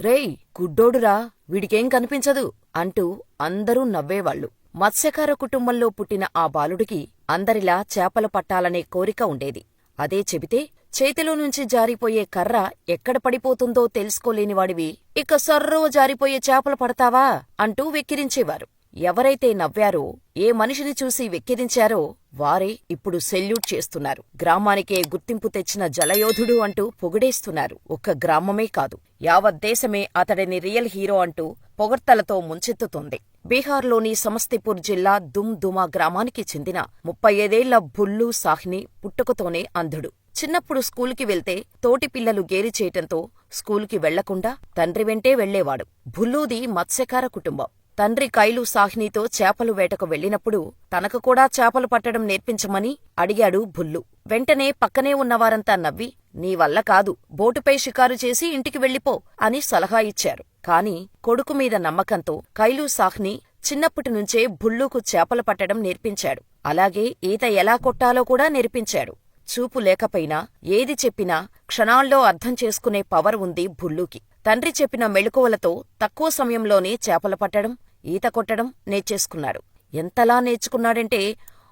రేయ్ గుడ్డోడురా, వీడికేం కనిపించదు అంటూ అందరూ నవ్వేవాళ్లు. మత్స్యకార కుటుంబంలో పుట్టిన ఆ బాలుడికి అందరిలా చేపలు పట్టాలనే కోరిక ఉండేది. అదే చెబితే చేతిలోనుంచి జారిపోయే కర్ర ఎక్కడ పడిపోతుందో తెలుసుకోలేనివాడివి ఇక సర్రో జారిపోయే చేపలు పడతావా అంటూ వెక్కిరించేవారు. ఎవరైతే నవ్వారో, ఏ మనిషిని చూసి వెక్కిరించారో వారే ఇప్పుడు సెల్యూట్ చేస్తున్నారు. గ్రామానికే గుర్తింపు తెచ్చిన జలయోధుడు అంటూ పొగిడేస్తున్నారు. ఒక్క గ్రామమే కాదు, యావత్ దేశమే అతడిని రియల్ హీరో అంటూ పొగడ్తలతో ముంచెత్తుతోంది. బీహార్లోని సమస్తీపూర్ జిల్లా దుమ్-దుమా గ్రామానికి చెందిన 35 ఏళ్ల భుల్లూ సాహ్ని పుట్టుకతోనే అంధుడు. చిన్నప్పుడు స్కూలుకి వెళ్తే తోటి పిల్లలు గేలి చేయటంతో స్కూలుకి వెళ్లకుండా తండ్రి వెంటే వెళ్లేవాడు. భుల్లూది మత్స్యకార కుటుంబం. తండ్రి కైలు సాహ్నీతో చేపలు వేటకు వెళ్లినప్పుడు తనకు కూడా చేపలు పట్టడం నేర్పించమని అడిగాడు భుల్లు. వెంటనే పక్కనే ఉన్నవారంతా నవ్వి, నీవల్ల కాదు, బోటుపై షికారు చేసి ఇంటికి వెళ్ళిపో అని సలహా ఇచ్చారు. కాని కొడుకు మీద నమ్మకంతో కైలు సాహ్ని చిన్నప్పటినుంచే భుల్లూకు చేపలు పట్టడం నేర్పించాడు. అలాగే ఈత ఎలా కొట్టాలో కూడా నేర్పించాడు. చూపు లేకపోయినా ఏది చెప్పినా క్షణాల్లో అర్థం చేసుకునే పవర్ ఉంది భుల్లూకి. తండ్రి చెప్పిన మెళకువలతో తక్కువ సమయంలోనే చేపలు పట్టడం, ఈత కొట్టడం నేర్చేసుకున్నాడు. ఎంతలా నేర్చుకున్నాడంటే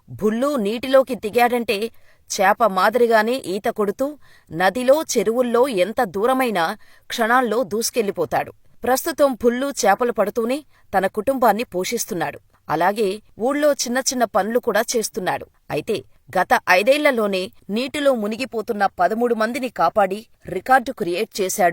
భుల్లూ నీటిలోకి దిగాడంటే చేప మాదిరిగానే ఈత కొడుతూ నదిలో, చెరువుల్లో ఎంత దూరమైనా క్షణాల్లో దూసుకెళ్లిపోతాడు. ప్రస్తుతం భుల్లూ చేపలు పడుతూనే తన కుటుంబాన్ని పోషిస్తున్నాడు. అలాగే ఊళ్ళో చిన్న చిన్న పనులు కూడా చేస్తున్నాడు. అయితే గత 5 ఏళ్లలోనే నీటిలో మునిగిపోతున్న 13 మందిని కాపాడి రికార్డు క్రియేట్ చేశాడు.